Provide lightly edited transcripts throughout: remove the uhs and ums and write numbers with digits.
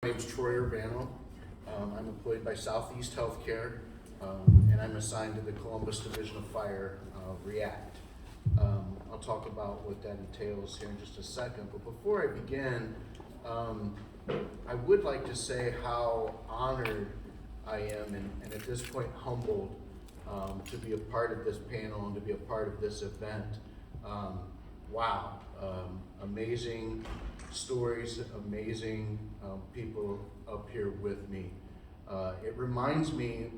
My name's Troy Urbano. I'm employed by Southeast Healthcare, and I'm assigned to the Columbus Division of Fire, REACT. I'll talk about what that entails here in just a second, but before I begin, I would like to say how honored I am and at this point humbled to be a part of this panel and to be a part of this event. Wow, amazing stories, amazing people up here with me. It reminds me,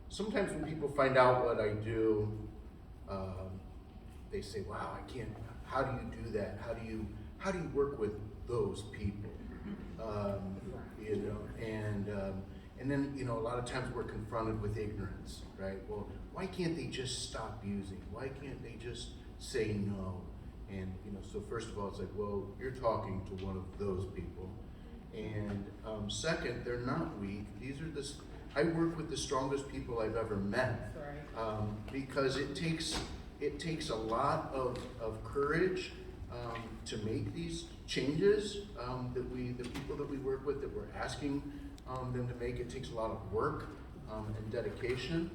sometimes when people find out what I do, they say, wow, I can't, how do you do that? How do you work with those people? And then, a lot of times we're confronted with ignorance, right? Well, why can't they just stop using? Why can't they just say no? And, so first of all, it's like, well, you're talking to one of those people. And second, they're not weak. I work with the strongest people I've ever met. Because it takes a lot of courage to make these changes the people that we work with, that we're asking them to make. It takes a lot of work and dedication.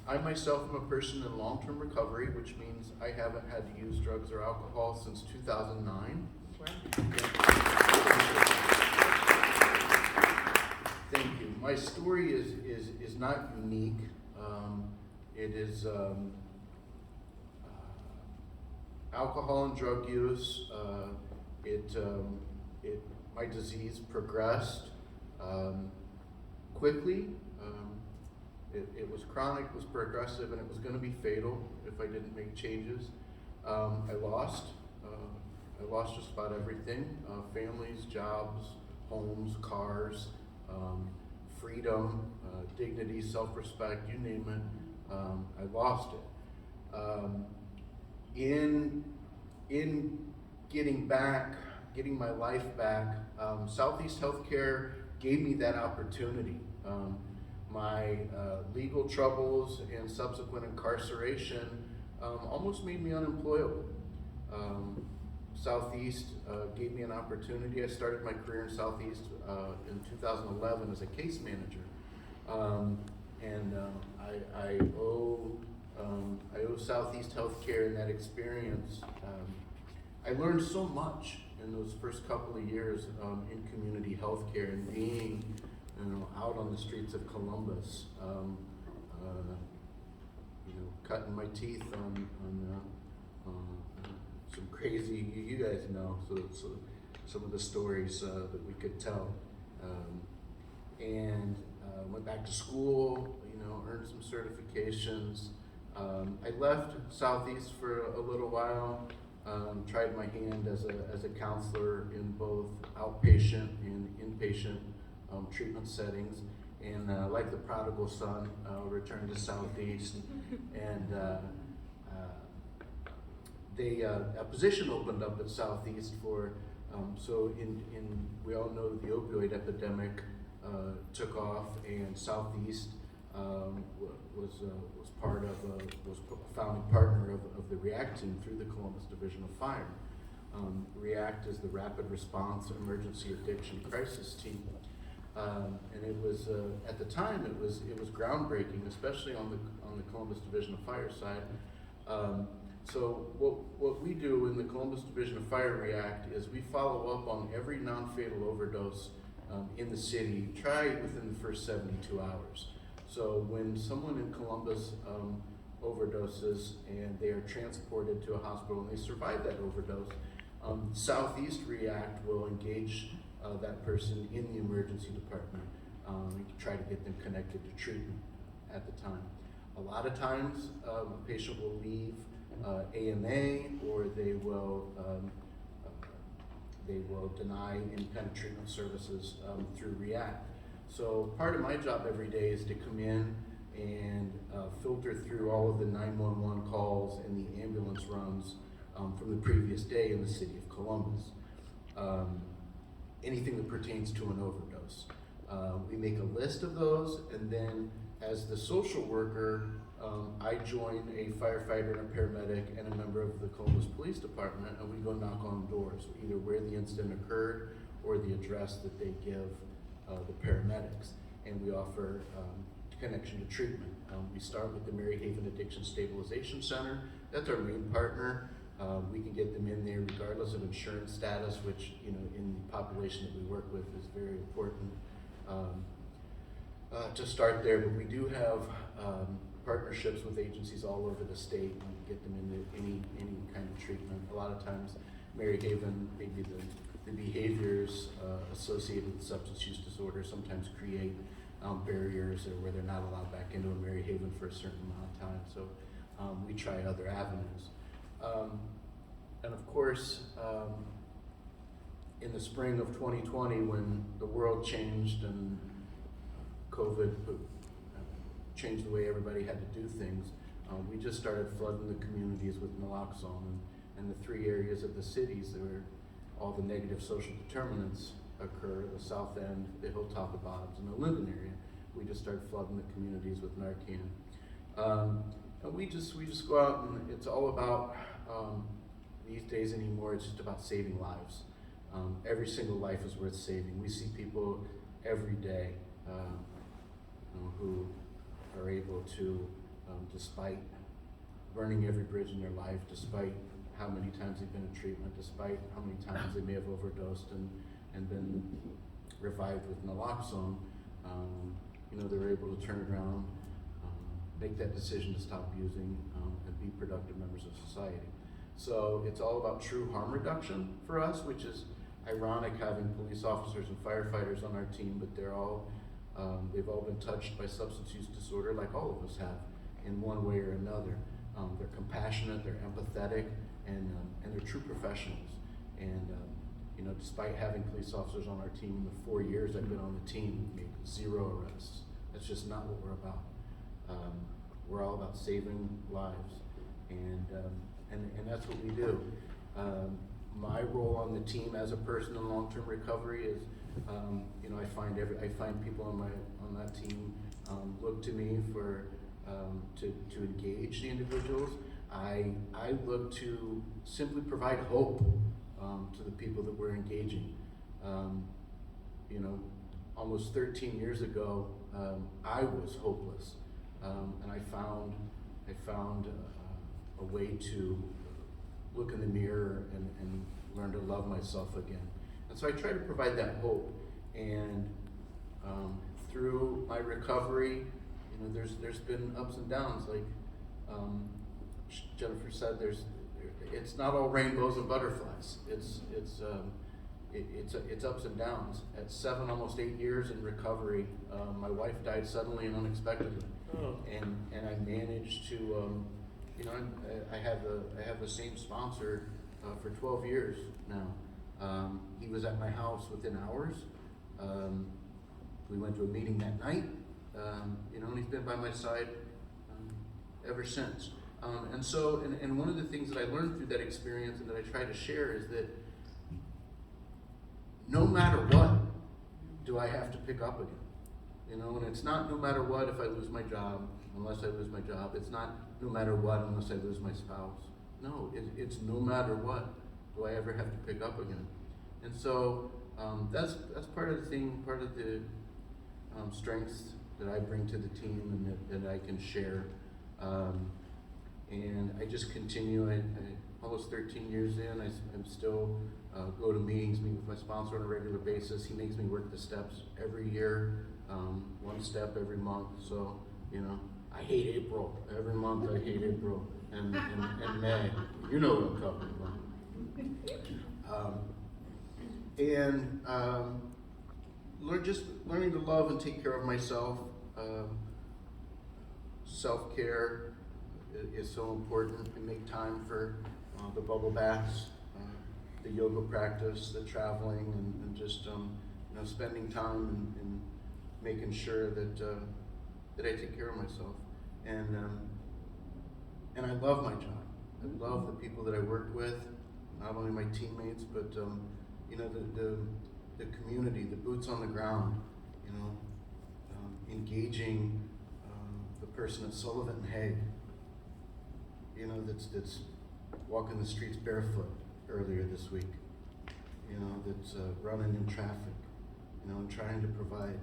I myself am a person in long-term recovery, which means I haven't had to use drugs or alcohol since 2009. Wow. Thank you. My story is not unique. It is alcohol and drug use. My disease progressed quickly. It was chronic, was progressive, and it was going to be fatal if I didn't make changes. I lost just about everything: families, jobs, homes, cars, freedom, dignity, self-respect, you name it. I lost it. In getting my life back, Southeast Healthcare gave me that opportunity. My legal troubles and subsequent incarceration almost made me unemployable. Southeast gave me an opportunity. I started my career in Southeast in 2011 as a case manager. I owe Southeast Healthcare and that experience. I learned so much in those first couple of years in community healthcare and being out on the streets of Columbus, cutting my teeth on some crazy, you guys know, so some of the stories that we could tell. Went back to school, earned some certifications. I left Southeast for a little while, tried my hand as a counselor in both outpatient and inpatient treatment settings, and like the prodigal son, returned to Southeast, and a position opened up at Southeast for, we all know the opioid epidemic took off, and Southeast was a founding partner of the REACT team through the Columbus Division of Fire. REACT is the Rapid Response Emergency Addiction Crisis Team. And it was at the time it was groundbreaking, especially on the Columbus Division of Fire side. So what we do in the Columbus Division of Fire REACT is we follow up on every non-fatal overdose in the city, try within the first 72 hours. So when someone in Columbus overdoses and they are transported to a hospital and they survive that overdose, Southeast REACT will engage that person in the emergency department and try to get them connected to treatment at the time. A lot of times a patient will leave AMA, or they will deny any kind of treatment services through REACT. So part of my job every day is to come in and filter through all of the 911 calls and the ambulance runs from the previous day in the city of Columbus. Anything that pertains to an overdose. We make a list of those, and then as the social worker, I join a firefighter and a paramedic and a member of the Columbus Police Department, and we go knock on doors, either where the incident occurred or the address that they give the paramedics. And we offer connection to treatment. We start with the Mary Haven Addiction Stabilization Center. That's our main partner. We can get them in there regardless of insurance status, which, you know, in the population that we work with is very important to start there. But we do have partnerships with agencies all over the state and get them into any kind of treatment. A lot of times, Mary Haven, maybe the behaviors associated with substance use disorder sometimes create barriers or where they're not allowed back into a Mary Haven for a certain amount of time. So we try other avenues. And of course, in the spring of 2020, when the world changed and COVID changed the way everybody had to do things, we just started flooding the communities with naloxone, and the three areas of the cities where all the negative social determinants occur, the South End, the Hilltop of Bobs, and the Linden area. We just started flooding the communities with Narcan. And we just go out, and it's all about, these days anymore, it's just about saving lives. Every single life is worth saving. We see people every day who are able to, despite burning every bridge in their life, despite how many times they've been in treatment, despite how many times they may have overdosed and been revived with naloxone, they're able to turn around, make that decision to stop using, and be productive members of society. So it's all about true harm reduction for us, which is ironic having police officers and firefighters on our team, but they've all been touched by substance use disorder, like all of us have, in one way or another. They're compassionate, they're empathetic, and they're true professionals. And despite having police officers on our team, in the 4 years I've been on the team, we've made 0 arrests. That's just not what we're about. We're all about saving lives, and that's what we do. My role on the team as a person in long-term recovery is, I find people on that team look to me for to engage the individuals. I look to simply provide hope to the people that we're engaging. Almost 13 years ago, I was hopeless, and I found a way to look in the mirror and learn to love myself again. And so I try to provide that hope. And through my recovery, there's been ups and downs. Like Jennifer said, it's not all rainbows and butterflies. It's ups and downs. At 7, almost 8 years in recovery, my wife died suddenly and unexpectedly. Oh. And I managed to, I have the same sponsor for 12 years now. He was at my house within hours. We went to a meeting that night, and he's been by my side ever since. And one of the things that I learned through that experience and that I try to share is that no matter what, do I have to pick up again. And it's not no matter what if I lose my job, unless I lose my job. It's not no matter what unless I lose my spouse. No, it's no matter what do I ever have to pick up again. And so that's part of the thing, part of the strengths that I bring to the team and that I can share. And I just continue. I almost 13 years in, I'm still go to meetings, meet with my sponsor on a regular basis. He makes me work the steps every year, 1 step every month. So, I hate April. Every month I hate April and May. You know what I'm talking about. Just learning to love and take care of myself. Self-care is so important. I make time for the bubble baths, the yoga practice, the traveling, and just spending time and making sure that I take care of myself. And I love my job. I love the people that I work with, not only my teammates, but the community, the boots on the ground. Engaging the person at Sullivan and Hague. That's walking the streets barefoot earlier this week. you know, that's running in traffic, you know, and trying to provide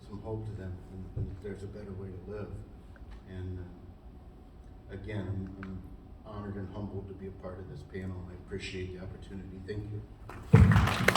some hope to them, and that there's a better way to live. And again, I'm honored and humbled to be a part of this panel. I appreciate the opportunity. Thank you.